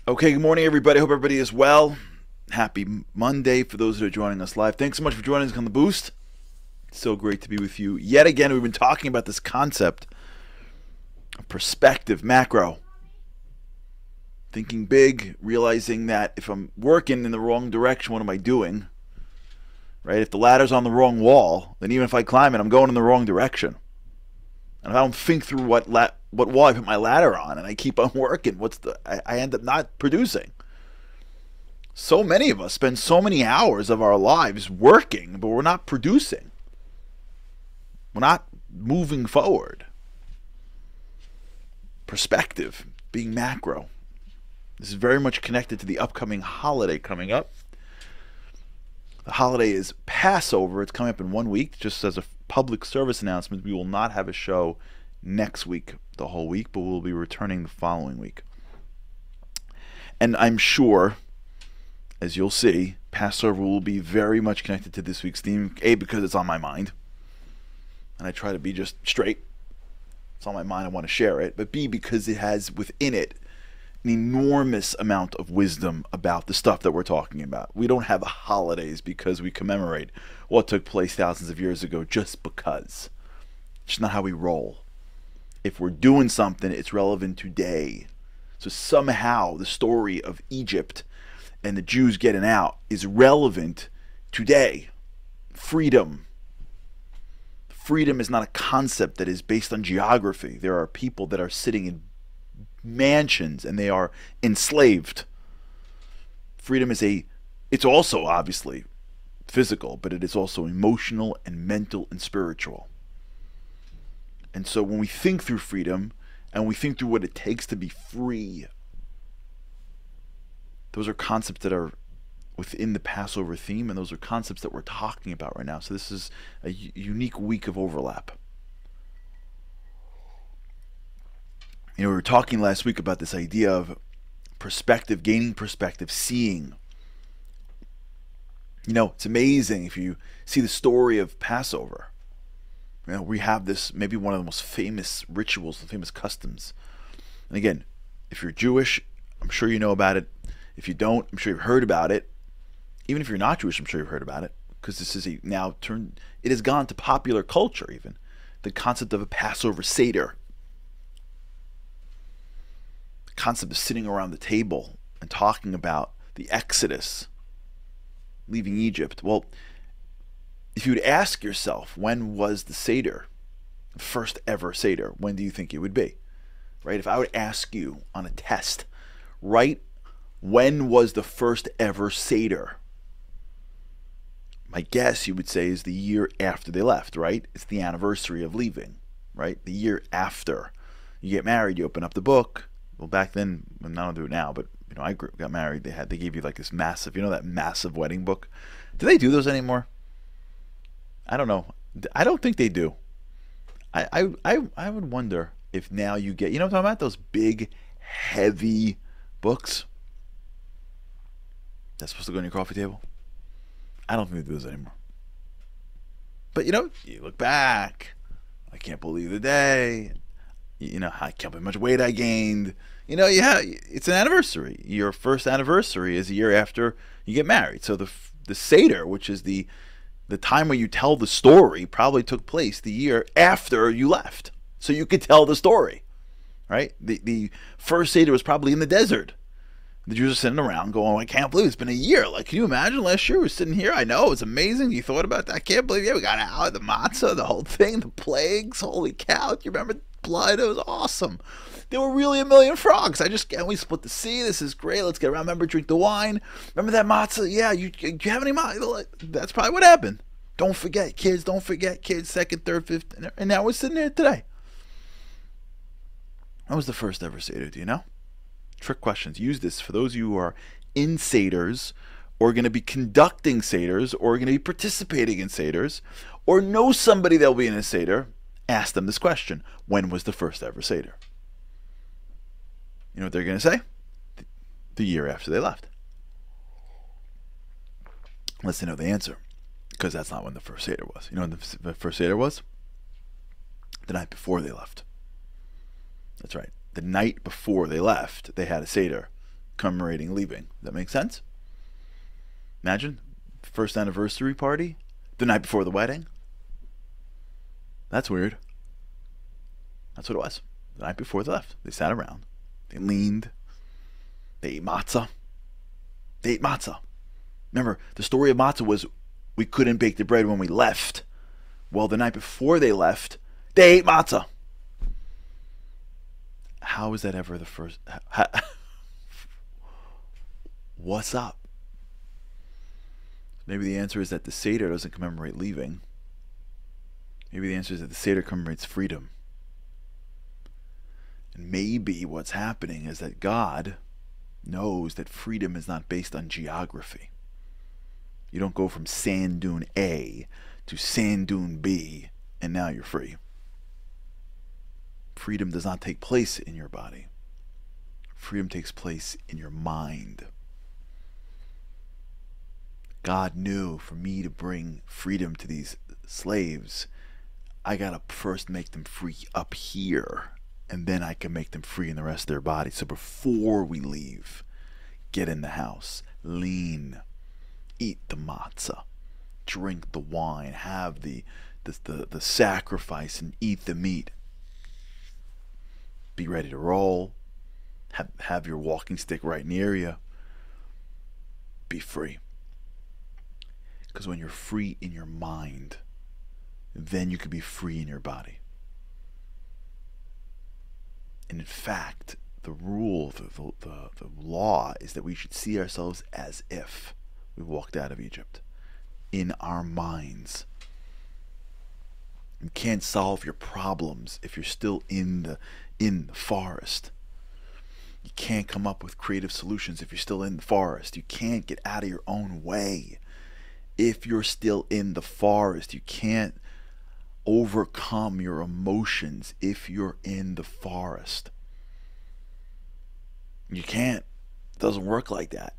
Okay, good morning, everybody. Hope everybody is well. Happy Monday for those that are joining us live. Thanks so much for joining us on The Boost. It's so great to be with you. Yet again, we've been talking about this concept of perspective, macro. Thinking big, realizing that if I'm working in the wrong direction, what am I doing? Right? If the ladder's on the wrong wall, then even if I climb it, I'm going in the wrong direction. And if I don't think through what wall I put my ladder on, and I keep on working, I end up not producing. So many of us spend so many hours of our lives working, but we're not producing. We're not moving forward. Perspective, being macro. This is very much connected to the upcoming holiday coming up. The holiday is Passover. It's coming up in 1 week. Just as a public service announcement, we will not have a show next week, the whole week, but we'll be returning the following week. And I'm sure, as you'll see, Passover will be very much connected to this week's theme. A, because it's on my mind, and I try to be just straight. It's on my mind, I want to share it. But B, because it has within it an enormous amount of wisdom about the stuff that we're talking about. We don't have holidays because we commemorate what took place thousands of years ago just because. It's not how we roll. If we're doing something, it's relevant today. So somehow the story of Egypt and the Jews getting out is relevant today. Freedom. Freedom is not a concept that is based on geography. There are people that are sitting in mansions and they are enslaved. Freedom is it's also obviously physical, but it is also emotional and mental and spiritual. And so when we think through freedom and we think through what it takes to be free, those are concepts that are within the Passover theme, and those are concepts that we're talking about right now. So this is a unique week of overlap. You know, we were talking last week about this idea of perspective, gaining perspective, seeing. You know, it's amazing if you see the story of Passover. You know, we have this, maybe one of the most famous rituals, the famous customs. And again, if you're Jewish, I'm sure you know about it. If you don't, I'm sure you've heard about it. Even if you're not Jewish, I'm sure you've heard about it. Because this is it has gone to popular culture even. The concept of a Passover seder. The concept of sitting around the table and talking about the Exodus, leaving Egypt. Well, if you would ask yourself, when was the seder, the first ever seder, when do you think it would be? Right? If I would ask you on a test, right, when was the first ever seder? My guess, you would say, is the year after they left, right? It's the anniversary of leaving, right? The year after. You get married, you open up the book. Well, back then, I don't do it now, but you know, I got married. They gave you like this massive, you know, that massive wedding book. Do they do those anymore? I don't know. I don't think they do. I would wonder if now you get, you know what I'm talking about? Those big, heavy books that's supposed to go on your coffee table. I don't think they do those anymore. But you know, you look back. I can't believe the day. You know, I can't believe how much weight I gained. You know, yeah, it's an anniversary. Your first anniversary is a year after you get married. So the Seder, which is the time where you tell the story, probably took place the year after you left. So you could tell the story, right? The first Seder was probably in the desert. The Jews are sitting around going, I can't believe it's been a year. Like, can you imagine last year we were sitting here? I know, it's amazing. You thought about that? I can't believe, yeah, we got out, the matzah, the whole thing, the plagues. Holy cow, you remember blood? It was awesome. There were really a million frogs. We split the sea. This is great. Let's get around. Remember, drink the wine. Remember that matzah? Yeah, you have any matzah? That's probably what happened. Don't forget, kids. Don't forget, kids. Second, third, fifth. And now we're sitting there today. That was the first ever Seder, do you know? Trick questions. Use this for those of you who are in seders, or going to be conducting seders, or going to be participating in seders, or know somebody that will be in a seder. Ask them this question: when was the first ever seder? You know what they're going to say? The year after they left. Unless they know the answer, because that's not when the first seder was. You know when the first seder was? The night before they left. That's right. The night before they left, they had a seder, commemorating leaving. That makes sense? Imagine, first anniversary party, the night before the wedding. That's weird. That's what it was. The night before they left, they sat around, they leaned, they ate matzah. They ate matzah. Remember, the story of matzah was we couldn't bake the bread when we left. Well, the night before they left, they ate matzah. How is that ever the first? What's up? Maybe the answer is that the seder doesn't commemorate leaving. Maybe the answer is that the seder commemorates freedom. And maybe what's happening is that God knows that freedom is not based on geography. You don't go from sand dune A to sand dune B and now you're free. Freedom does not take place in your body. Freedom takes place in your mind. God knew for me to bring freedom to these slaves, I gotta first make them free up here, and then I can make them free in the rest of their body. So before we leave, get in the house, lean, eat the matzah, drink the wine, have the sacrifice, and eat the meat. Be ready to roll. Have your walking stick right near you. Be free. Because when you're free in your mind, then you can be free in your body. And in fact, the rule, the law is that we should see ourselves as if we walked out of Egypt. In our minds. You can't solve your problems if you're still in the forest. You can't come up with creative solutions if you're still in the forest. You can't get out of your own way if you're still in the forest. You can't overcome your emotions if you're in the forest. You can't. It doesn't work like that.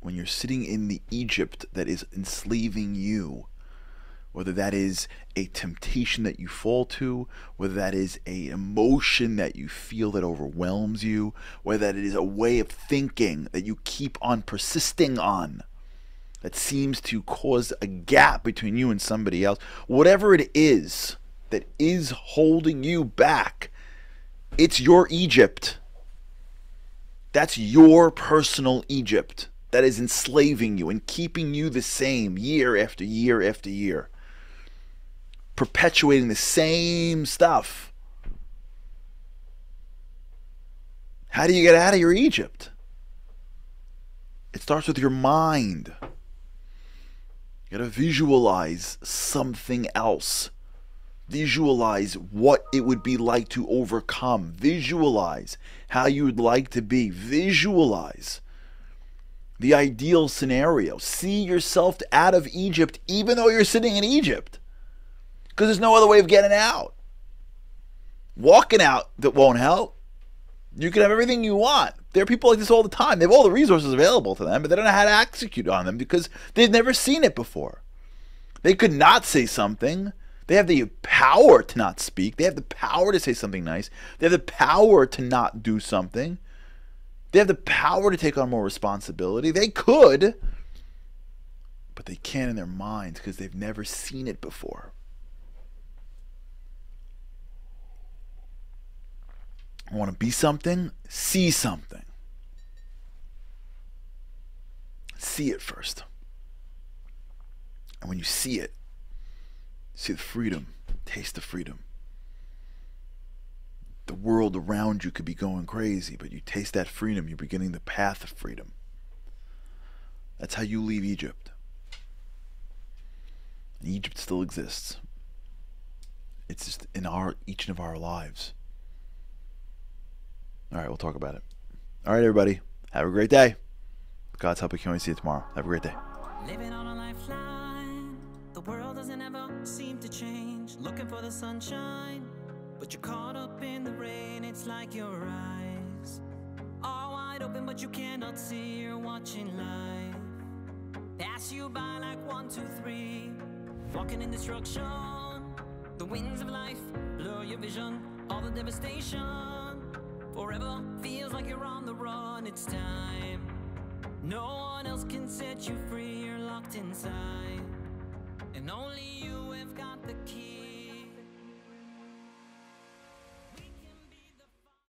When you're sitting in the Egypt that is enslaving you, whether that is a temptation that you fall to, whether that is an emotion that you feel that overwhelms you, whether that is a way of thinking that you keep on persisting on, that seems to cause a gap between you and somebody else, whatever it is that is holding you back, it's your Egypt. That's your personal Egypt that is enslaving you and keeping you the same year after year after year. Perpetuating the same stuff. How do you get out of your Egypt? It starts with your mind. You gotta visualize something else. Visualize what it would be like to overcome. Visualize how you would like to be. Visualize the ideal scenario. See yourself out of Egypt even though you're sitting in Egypt. Because there's no other way of getting out. Walking out that won't help. You can have everything you want. There are people like this all the time. They have all the resources available to them, but they don't know how to execute on them because they've never seen it before. They could not say something. They have the power to not speak. They have the power to say something nice. They have the power to not do something. They have the power to take on more responsibility. They could, but they can't in their minds because they've never seen it before. I want to be something, see something. See it first. And when you see it, see the freedom, taste the freedom. The world around you could be going crazy, but you taste that freedom, you're beginning the path of freedom. That's how you leave Egypt. And Egypt still exists. It's just in each of our lives. All right, we'll talk about it. All right, everybody. Have a great day. God's help, we can only see you tomorrow. Have a great day. Living on a lifeline. The world doesn't ever seem to change. Looking for the sunshine, but you're caught up in the rain. It's like your eyes are wide open, but you cannot see. You're watching life pass you by like 1, 2, 3. Walking in destruction. The winds of life blur your vision. All the devastation forever feels like you're on the run, it's time. No one else can set you free, you're locked inside, and only you have got the key.